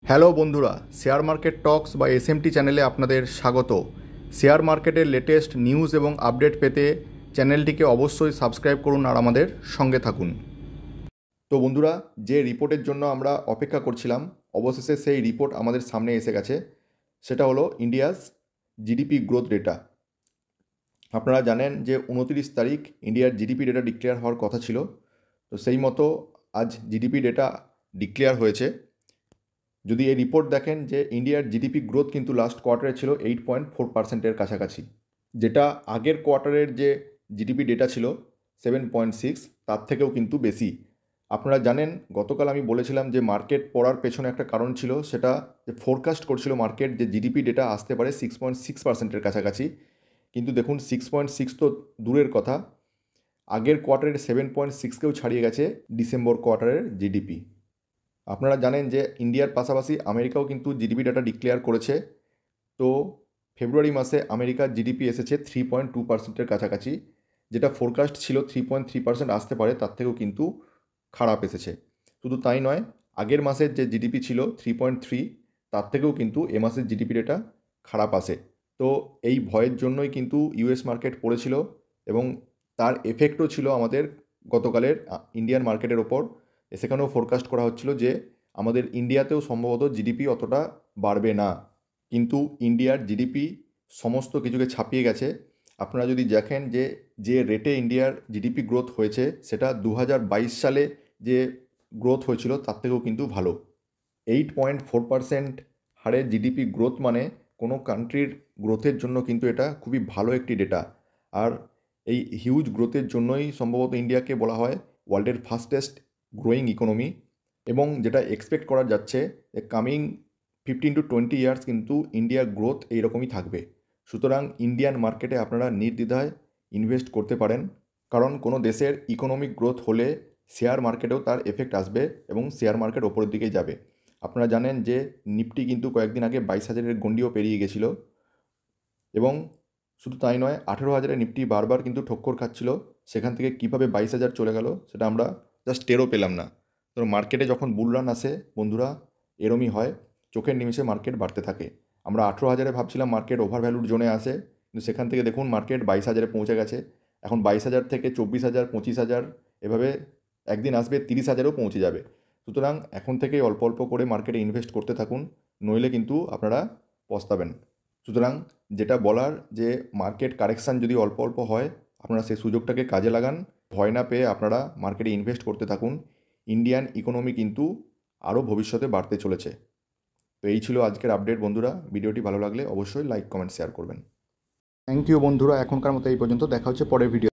Hello বন্ধুরা, share market টক্স বা SMT চ্যানেলে আপনাদের স্বাগত। শেয়ার মার্কেটের লেটেস্ট নিউজ এবং আপডেট পেতে চ্যানেলটিকে অবশ্যই সাবস্ক্রাইব করুন আর আমাদের সঙ্গে থাকুন। তো বন্ধুরা, যে রিপোর্টের জন্য আমরা অপেক্ষা করছিলাম, অবশেষে সেই রিপোর্ট আমাদের সামনে এসে গেছে। সেটা হলো ইন্ডিয়াস জিডিপি গ্রোথ ডেটা। আপনারা জানেন যে 29 তারিখ ইন্ডিয়ার জিডিপি ডেটা ডিক্লেয়ার হওয়ার কথা ছিল। তো সেই মতো আজ জিডিপি ডেটা ডিক্লেয়ার হয়েছে। যদি এই রিপোর্ট দেখেন যে ইন্ডিয়ার জিডিপি গ্রোথ কিন্তু লাস্ট কোয়ার্টারে ছিল 8.4%-এর কাছাকাছি, যেটা আগের কোয়ার্টারের যে জিডিপি ডেটা ছিল 7.6, তার থেকেও কিন্তু বেশি। আপনারা জানেন গতকাল আমি বলেছিলাম যে মার্কেট পড়ার পেছনে একটা কারণ ছিল, সেটা যে ফোরকাস্ট করছিল মার্কেট যে জিডিপি ডেটা আসতে পারে 6.6%-এর কাছাকাছি। কিন্তু দেখুন 6.6 তো দূরের কথা, আগের কোয়ার্টারের 7.6কেও ছাড়িয়ে গেছে ডিসেম্বর কোয়ার্টারের জিডিপি। আপনারা জানেন যে ইন্ডিয়ার পাশাপাশি আমেরিকাও কিন্তু জিডিপি ডাটা ডিক্লেয়ার করেছে। তো ফেব্রুয়ারি মাসে আমেরিকার জিডিপি এসেছে 3.2%-এর কাছাকাছি, যেটা ফোরকাস্ট ছিল 3.3% আসতে পারে, তার থেকেও কিন্তু খারাপ এসেছে। শুধু তাই নয়, আগের মাসের যে জিডিপি ছিল 3.3, তার থেকেও কিন্তু এ মাসের জিডিপি ডেটা খারাপ আসে। তো এই ভয়ের জন্যই কিন্তু ইউএস মার্কেট পড়েছিল এবং তার এফেক্টও ছিল আমাদের গতকালের ইন্ডিয়ান মার্কেটের ওপর। সেখানেও ফোরকাস্ট করা হচ্ছিল যে আমাদের ইন্ডিয়াতেও সম্ভবত জিডিপি অতটা বাড়বে না, কিন্তু ইন্ডিয়ার জিডিপি সমস্ত কিছুকে ছাপিয়ে গেছে। আপনারা যদি দেখেন যে যে রেটে ইন্ডিয়ার জিডিপি গ্রোথ হয়েছে, সেটা 2022 সালে যে গ্রোথ হয়েছিল তার থেকেও কিন্তু ভালো। 8.4% হারে জিডিপি গ্রোথ মানে কোনো কান্ট্রির গ্রোথের জন্য কিন্তু এটা খুবই ভালো একটি ডেটা। আর এই হিউজ গ্রোথের জন্যই সম্ভবত ইন্ডিয়াকে বলা হয় ওয়ার্ল্ডের ফাস্টেস্ট গ্রোয়িং ইকোনমি। এবং যেটা এক্সপেক্ট করা যাচ্ছে যে কামিং 15 to 20 ইয়ার্স কিন্তু ইন্ডিয়ার গ্রোথ এইরকমই থাকবে। সুতরাং ইন্ডিয়ান মার্কেটে আপনারা নির্দ্বিধায় ইনভেস্ট করতে পারেন, কারণ কোনো দেশের ইকোনমিক গ্রোথ হলে শেয়ার মার্কেটেও তার এফেক্ট আসবে এবং শেয়ার মার্কেট ওপরের দিকেই যাবে। আপনারা জানেন যে নিফটি কিন্তু কয়েকদিন আগে 22,000-এর গণ্ডিও পেরিয়ে গেছিলো, এবং শুধু তাই নয়, 18,000-এ নিফটি বারবার কিন্তু ঠক্কর খাচ্ছিল। সেখান থেকে কীভাবে 22,000 চলে গেল সেটা আমরা জাস্ট টেরও পেলাম না। তো মার্কেটে যখন বুল রান আসে বন্ধুরা, এরমই হয়, চোখের নিমেষে মার্কেট বাড়তে থাকে। আমরা 18,000-এ ভাবছিলাম মার্কেট ওভার ভ্যালুর জোনে আসে, কিন্তু সেখান থেকে দেখুন মার্কেট 22,000-এ পৌঁছে গেছে। এখন 22,000 থেকে 24,000, 25,000, এভাবে একদিন আসবে 30,000-এও পৌঁছে যাবে। সুতরাং এখন থেকেই অল্প অল্প করে মার্কেটে ইনভেস্ট করতে থাকুন, নইলে কিন্তু আপনারা পস্তাবেন। সুতরাং যেটা বলার যে মার্কেট কারেকশান যদি অল্প অল্প হয়, আপনারা সেই সুযোগটাকে কাজে লাগান, ভয় না পেয়ে আপনারা মার্কেটে ইনভেস্ট করতে থাকুন। ইন্ডিয়ান ইকোনমি কিন্তু আরও ভবিষ্যতে বাড়তে চলেছে। তো এই ছিল আজকের আপডেট বন্ধুরা। ভিডিওটি ভালো লাগলে অবশ্যই লাইক, কমেন্ট, শেয়ার করবেন। থ্যাংক ইউ বন্ধুরা, এখনকার মতো এই পর্যন্ত। দেখা হচ্ছে পরের ভিডিও।